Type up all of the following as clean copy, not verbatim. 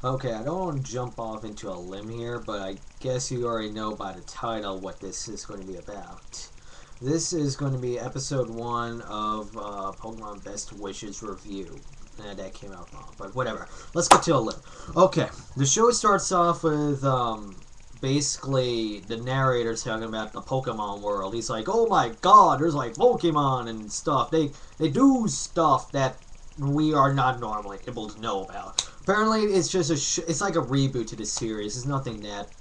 Okay, I don't want to jump off into a limb here, but I guess you already know by the title what this is going to be about. This is going to be episode 1 of Pokemon Best Wishes review. That came out wrong, but whatever. Let's get to a limb. Okay, the show starts off with basically the narrator talking about the Pokemon world. He's like, "Oh my God, there's like Pokemon and stuff. They do stuff that we are not normally able to know about." Apparently, it's just it's like a reboot to the series. There's nothing that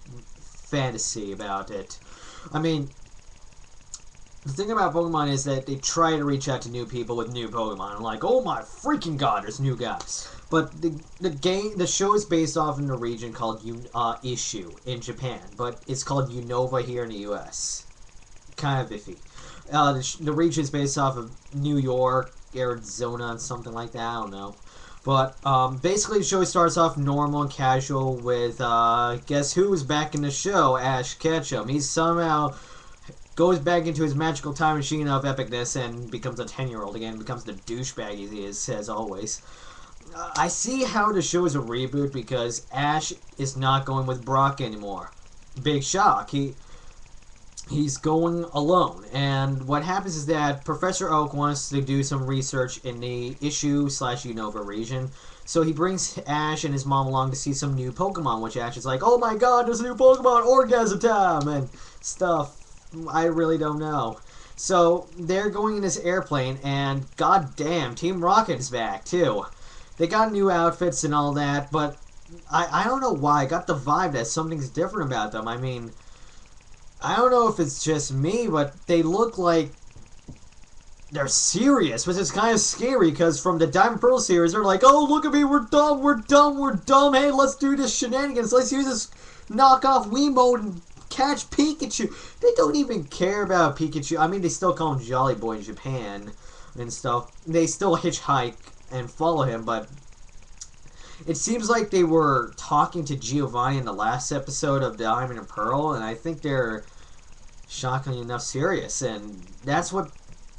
fantasy about it. I mean, the thing about Pokemon is that they try to reach out to new people with new Pokemon. Like, oh my freaking God, there's new guys. But the show is based off in a region called Issue in Japan, but it's called Unova here in the U.S. Kind of iffy. The region is based off of New York, Arizona, and something like that. I don't know. But basically, the show starts off normal and casual with guess who's back in the show? Ash Ketchum. He somehow goes back into his magical time machine of epicness and becomes a 10-year-old again. Becomes the douchebag he is, as always. I see how the show is a reboot because Ash is not going with Brock anymore. Big shock. He's going alone. And what happens is that Professor Oak wants to do some research in the issue slash Unova region. So he brings Ash and his mom along to see some new Pokemon, which Ash is like, oh my God, there's a new Pokemon, Orgasm Time, and stuff. I really don't know. So they're going in this airplane, and goddamn, Team Rocket is back too. They got new outfits and all that, but I don't know why. I got the vibe that something's different about them. I mean, I don't know if it's just me, but they look like they're serious, which is kind of scary because from the Diamond Pearl series, they're like, oh, look at me, we're dumb, we're dumb, we're dumb. Hey, let's do this shenanigans. Let's use this knockoff Wiimote and catch Pikachu. They don't even care about Pikachu. I mean, they still call him Jolly Boy in Japan and stuff. They still hitchhike and follow him, but it seems like they were talking to Giovanni in the last episode of Diamond and Pearl, and I think they're shockingly enough serious, and that's what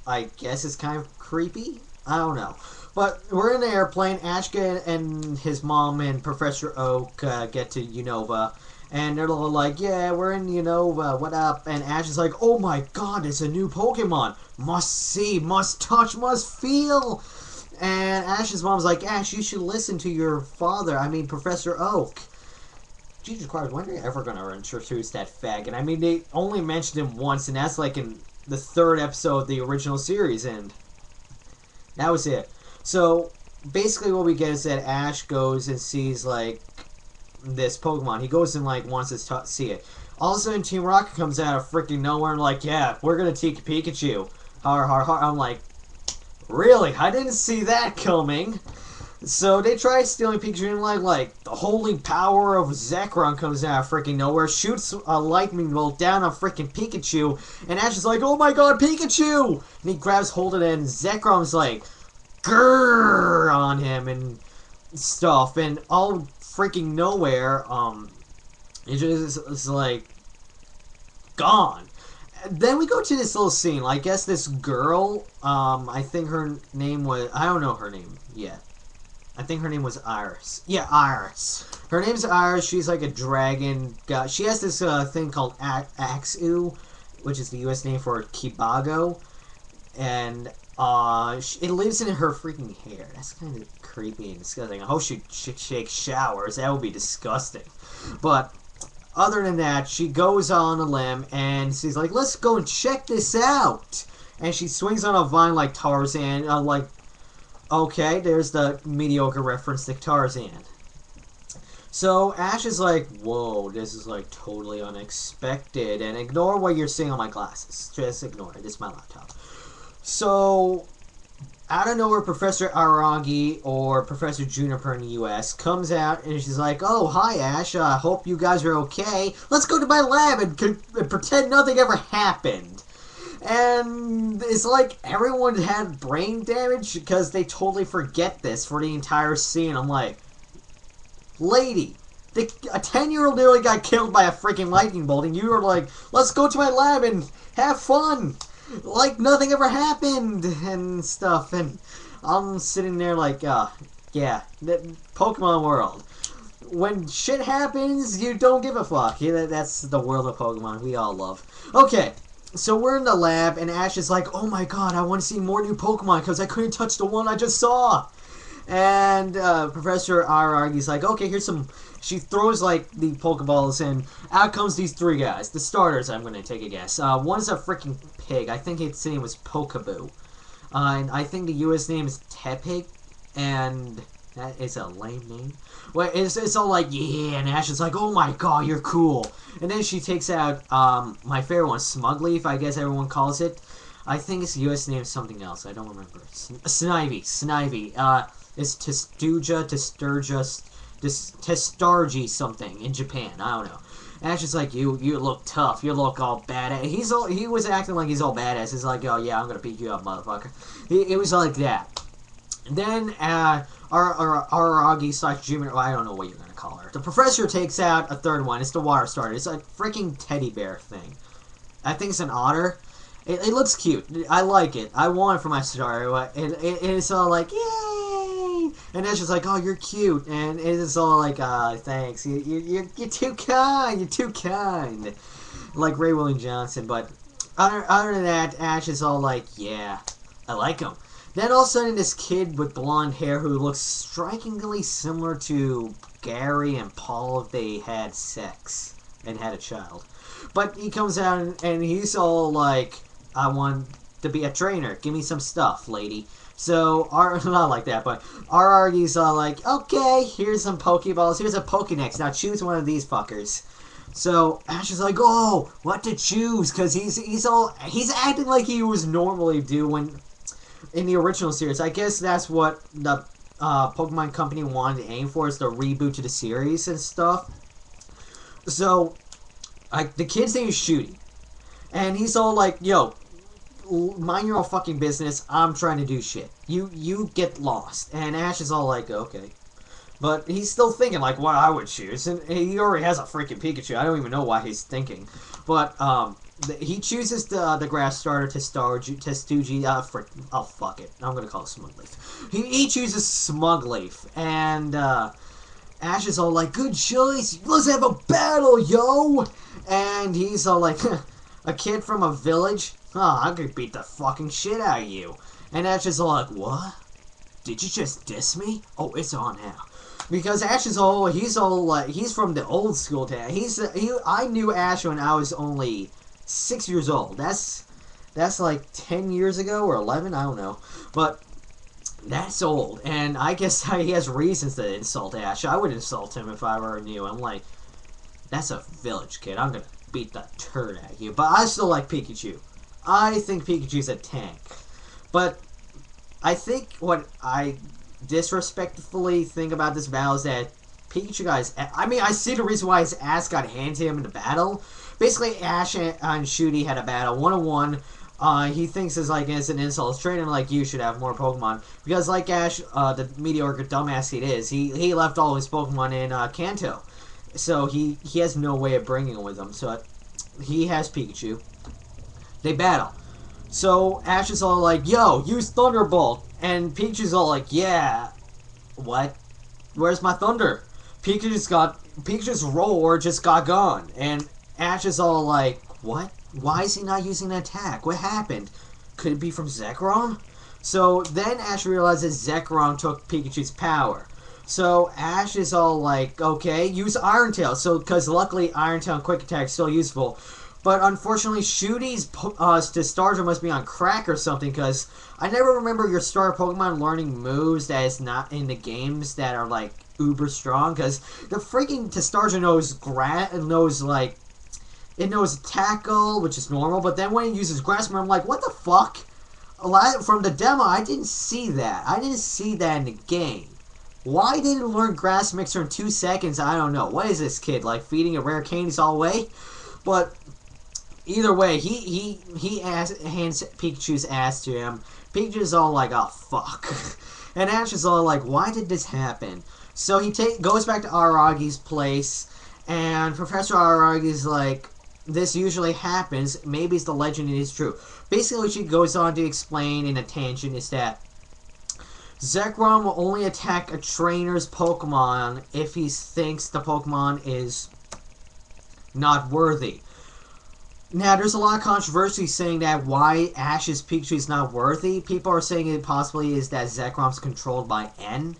I guess is kind of creepy. I don't know. But we're in the airplane. Ashka and his mom and Professor Oak get to Unova. And they're all like, yeah, we're in Unova, what up? And Ash is like, oh my God, it's a new Pokemon. Must see, must touch, must feel. And Ash's mom's like, Ash, you should listen to your father, I mean, Professor Oak. Jesus Christ, when are they ever going to introduce that faggot? I mean, they only mentioned him once, and that's like in the 3rd episode of the original series, and that was it. So, basically what we get is that Ash goes and sees, like, this Pokemon. He goes and, like, wants to see it. All of a sudden, Team Rocket comes out of freaking nowhere and, like, yeah, we're going to take Pikachu. Har, har, har. I'm like, really? I didn't see that coming. So they try stealing Pikachu, and like the holy power of Zekrom comes out of freaking nowhere, shoots a lightning bolt down on freaking Pikachu, and Ash is like, oh my God, Pikachu! And he grabs hold of it, and Zekrom's like, grrr on him and stuff, and all freaking nowhere, it just is like gone. Then we go to this little scene. I guess this girl, I think her name was, I don't know her name yet. I think her name was Iris. Yeah, Iris. Her name's Iris. She's like a dragon. She has this thing called Axu, which is the U.S. name for Kibago. And it lives in her freaking hair. That's kind of creepy and disgusting. I hope she takes showers. That would be disgusting. But other than that, she goes on a limb and she's like, let's go and check this out. And she swings on a vine like Tarzan, like, okay, there's the mediocre reference to Tarzan. So Ash is like, whoa, this is like totally unexpected. And ignore what you're seeing on my glasses. Just ignore it. It's my laptop. So, out of nowhere, Professor Aragi or Professor Juniper in the US comes out and she's like, oh, hi Ash, I hope you guys are okay. Let's go to my lab and pretend nothing ever happened. And it's like everyone had brain damage because they totally forget this for the entire scene. I'm like, lady, a 10-year-old nearly got killed by a freaking lightning bolt, and you were like, let's go to my lab and have fun. Like nothing ever happened and stuff. And I'm sitting there like, yeah, Pokemon World. when shit happens, you don't give a fuck. Yeah, that's the world of Pokemon we all love. Okay, so we're in the lab, and Ash is like, oh my god, I want to see more new Pokemon because I couldn't touch the one I just saw. And Professor Aragi's like, okay, here's some... She throws, like, the Pokeballs, and out comes these three guys. The starters, I'm going to take a guess. One's a freaking pig. I think its name was Pokaboo. And I think the U.S. name is Tepig. And that is a lame name. Well, it's all like, yeah, and Ash is like, oh my god, you're cool. And then she takes out my favorite one, Smugleaf, I guess everyone calls it. I think its U.S. name is something else. I don't remember. Snivy. It's Testuja, Testargy something in Japan. I don't know. Ash is like, you look tough. You look all badass. He was acting like he's all badass. He's like, oh yeah, I'm gonna beat you up, motherfucker. It was like that. Then Aragi / Jimmy, I don't know what you're gonna call her. The professor takes out a third one. It's the water starter. It's a freaking teddy bear thing. I think it's an otter. It looks cute. I like it. I want it for my starter. And it's all like, yay! And Ash is like, oh, you're cute. And it's all like, thanks. You're too kind. You're too kind. Like Ray William Johnson. But other than that, Ash is all like, yeah, I like him. Then all of a sudden, this kid with blonde hair who looks strikingly similar to Gary and Paul if they had sex and had a child. But he comes out and he's all like, I want to be a trainer. Give me some stuff, lady. So, not like that, but Aragi's like, okay, here's some Pokeballs. Here's a Pokedex. Now choose one of these fuckers. So, Ash is like, oh, what to choose? Because he's acting like he was normally do when... in the original series. I guess that's what the Pokemon Company wanted to aim for, is the reboot to the series and stuff. So, the kid's name is Shooty. And he's all like, yo, mind your own fucking business. I'm trying to do shit. You get lost. And Ash is all like, okay. But he's still thinking, like, what I would choose. And he already has a freaking Pikachu. I don't even know why he's thinking. But, he chooses the grass starter, Testuji, oh, fuck it. I'm gonna call it Smugleaf. He chooses Smugleaf, and, Ash is all like, good choice, let's have a battle, yo! And he's all like, a kid from a village? Oh, I could beat the fucking shit out of you. And Ash is all like, what? Did you just diss me? Oh, it's on now. Because Ash is all, he's like, he's from the old school town. I knew Ash when I was only 6 years old. That's like 10 years ago or 11, I don't know. But that's old, and I guess he has reasons to insult Ash. I would insult him if I were new. I'm like, that's a village kid. I'm gonna beat the turd out of you. But I still like Pikachu. I think Pikachu's a tank. But I think what I disrespectfully think about this battle is that Pikachu got I see the reason why his ass got handed to him in the battle. Basically, Ash and Shooty had a battle, 1-on-1. He thinks it's an insult. It's training like you should have more Pokemon. Because like Ash, the mediocre dumbass he is, he left all his Pokemon in Kanto. So he has no way of bringing them with him. So he has Pikachu. They battle. So Ash is all like, yo, use Thunderbolt. And Pikachu's all like, yeah. What? Where's my Thunder? Pikachu's roar just got gone. And Ash is all like, what? Why is he not using an attack? What happened? Could it be from Zekrom? So then Ash realizes Zekrom took Pikachu's power. So Ash is all like, okay, use Iron Tail. So, because luckily Iron Tail and Quick Attack is still useful. But unfortunately, Shooty's starter must be on crack or something, because I never remember your starter Pokemon learning moves that is not in the games that are, like, uber strong, because the freaking Testarja knows Tackle, which is normal, but then when it uses Grass, I'm like, what the fuck? From the demo, I didn't see that. I didn't see that in the game. Why didn't it learn Grass Mixer in 2 seconds? I don't know. What is this kid, like, feeding a rare candies all the way? But either way, he hands Pikachu's ass to him. Pikachu's all like, oh, fuck. And Ash is all like, why did this happen? So he goes back to Aragi's place, and Professor Aragi's like, this usually happens. Maybe it's the legend, it is true. Basically, what she goes on to explain in a tangent is that Zekrom will only attack a trainer's Pokemon if he thinks the Pokemon is not worthy. Now, there's a lot of controversy saying that why Ash's Pikachu is not worthy. People are saying it possibly is that Zekrom's controlled by N.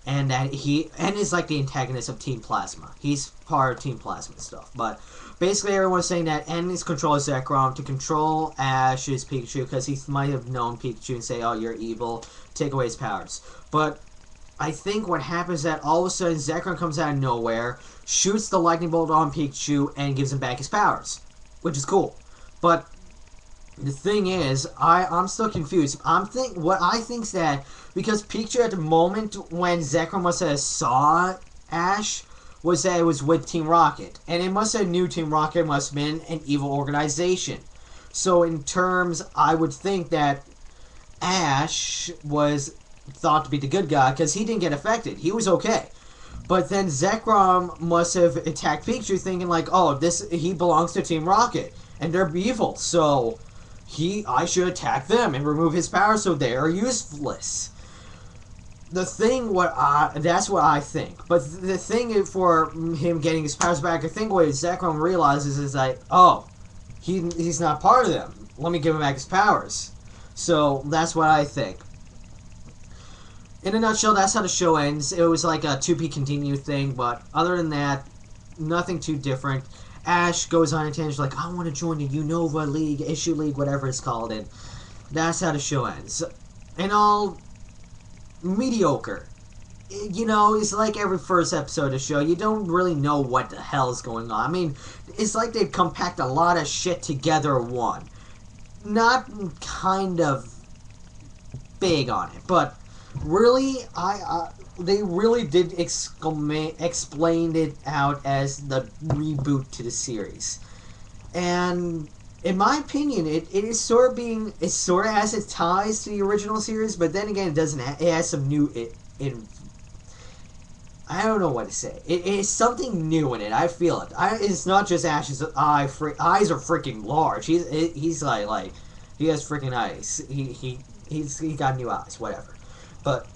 And that N is like the antagonist of Team Plasma. He's part of Team Plasma stuff. But basically everyone's saying that N is controlling Zekrom to control Ash's Pikachu because he might have known Pikachu and say, oh, you're evil, take away his powers. But I think what happens is that all of a sudden Zekrom comes out of nowhere, shoots the lightning bolt on Pikachu, and gives him back his powers. Which is cool. But the thing is, I'm still confused. What I think is that because Pikachu at the moment when Zekrom must have saw Ash was that it was with Team Rocket. And it must have knew Team Rocket must have been an evil organization. So in terms, I would think that Ash was thought to be the good guy because he didn't get affected. He was okay. But then Zekrom must have attacked Pikachu thinking like, oh, he belongs to Team Rocket. And they're evil, so I should attack them and remove his power so they are useless. That's what I think. But the thing for him getting his powers back, I think what Zekrom realizes is like, oh, he's not part of them. Let me give him back his powers. So that's what I think. In a nutshell, that's how the show ends. It was like a to be continued thing, but other than that, nothing too different. Ash goes on a tangent like, I want to join the Unova League, Issue League, whatever it's called, and that's how the show ends. And all mediocre. You know, it's like every first episode of the show, you don't really know what the hell is going on. I mean, it's like they've compact a lot of shit together in one. Not kind of big on it, but really, they really did explain it out as the reboot to the series. And in my opinion, it sort of has its ties to the original series, but then again, it doesn't. It has some new. I don't know what to say. It is something new in it. I feel it. It's not just Ash's eyes are freaking large. He's like he has freaking eyes. He's got new eyes. Whatever. But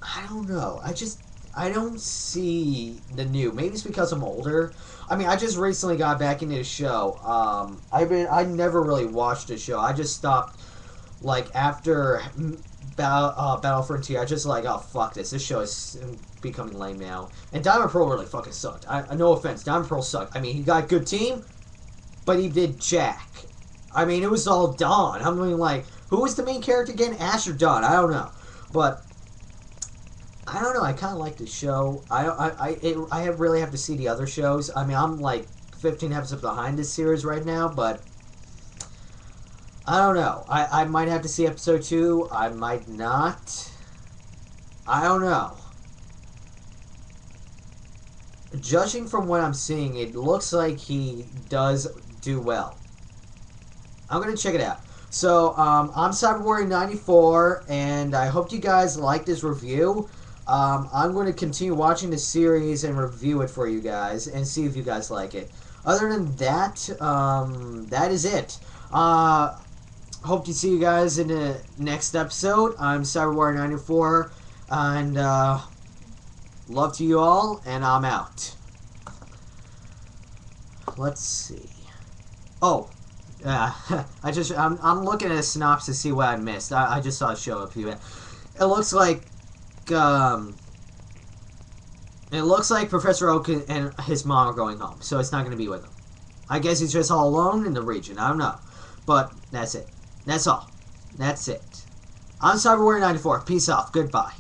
I don't know. I don't see the new. Maybe it's because I'm older. I mean, I just recently got back into the show. I never really watched the show. I just stopped like after Battle Frontier. I just like, oh fuck this. This show is becoming lame now. And Diamond Pearl really fucking sucked. No offense, Diamond Pearl sucked. I mean, he got a good team, but he did jack. I mean, it was all Dawn. I mean, like, who was the main character again? Ash or Dawn? I don't know. But I don't know. I kind of like the show. I really have to see the other shows. I mean, I'm like 15 episodes behind this series right now, but I don't know. I might have to see episode 2. I might not. I don't know. Judging from what I'm seeing, it looks like he does do well. I'm going to check it out. So, I'm CyberWarrior94, and I hope you guys like this review. I'm going to continue watching the series and review it for you guys, and see if you guys like it. Other than that, that is it. Hope to see you guys in the next episode. I'm CyberWarrior94, and love to you all, and I'm out. Let's see. Oh. I'm looking at a synopsis to see what I missed. I just saw a show up here. It looks like Professor Oak and his mom are going home, so it's not going to be with him. I guess he's just all alone in the region. I don't know. But that's it. That's all. That's it. I'm CyberWarrior94. Peace off. Goodbye.